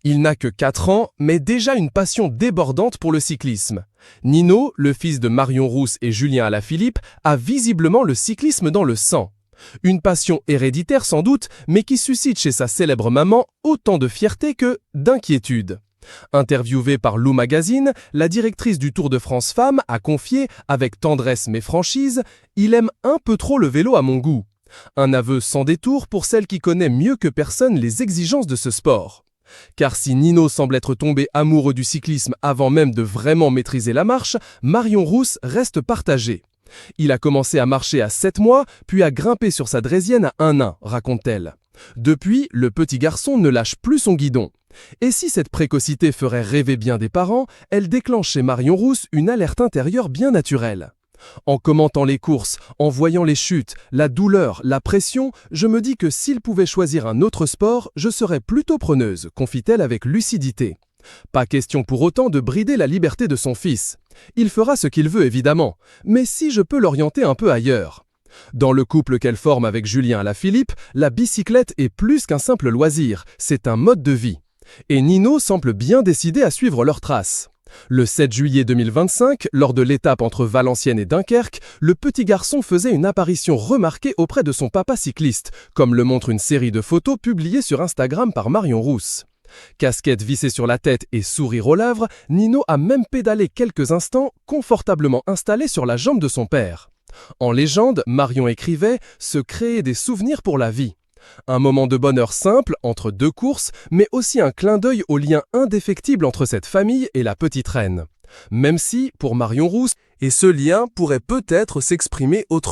Il n'a que 4 ans, mais déjà une passion débordante pour le cyclisme. Nino, le fils de Marion Rousse et Julien Alaphilippe, a visiblement le cyclisme dans le sang. Une passion héréditaire sans doute, mais qui suscite chez sa célèbre maman autant de fierté que d'inquiétude. Interviewée par Lou Magazine, la directrice du Tour de France Femmes a confié, avec tendresse mais franchise, « Il aime un peu trop le vélo à mon goût ». Un aveu sans détour pour celle qui connaît mieux que personne les exigences de ce sport. Car si Nino semble être tombé amoureux du cyclisme avant même de vraiment maîtriser la marche, Marion Rousse reste partagée. Il a commencé à marcher à 7 mois, puis a grimpé sur sa draisienne à 1 an, raconte-t-elle. Depuis, le petit garçon ne lâche plus son guidon. Et si cette précocité ferait rêver bien des parents, elle déclenche chez Marion Rousse une alerte intérieure bien naturelle. En commentant les courses, en voyant les chutes, la douleur, la pression, je me dis que s'il pouvait choisir un autre sport, je serais plutôt preneuse, confie-t-elle avec lucidité. Pas question pour autant de brider la liberté de son fils. Il fera ce qu'il veut évidemment, mais si je peux l'orienter un peu ailleurs. Dans le couple qu'elle forme avec Julien Alaphilippe, la bicyclette est plus qu'un simple loisir, c'est un mode de vie. Et Nino semble bien décidé à suivre leurs traces. Le 7 juillet 2025, lors de l'étape entre Valenciennes et Dunkerque, le petit garçon faisait une apparition remarquée auprès de son papa cycliste, comme le montre une série de photos publiées sur Instagram par Marion Rousse. Casquette vissée sur la tête et sourire aux lèvres, Nino a même pédalé quelques instants, confortablement installé sur la jambe de son père. En légende, Marion écrivait « se créer des souvenirs pour la vie ». Un moment de bonheur simple entre 2 courses, mais aussi un clin d'œil au lien indéfectible entre cette famille et la petite reine. Même si, pour Marion Rousse, et ce lien pourrait peut-être s'exprimer autrement.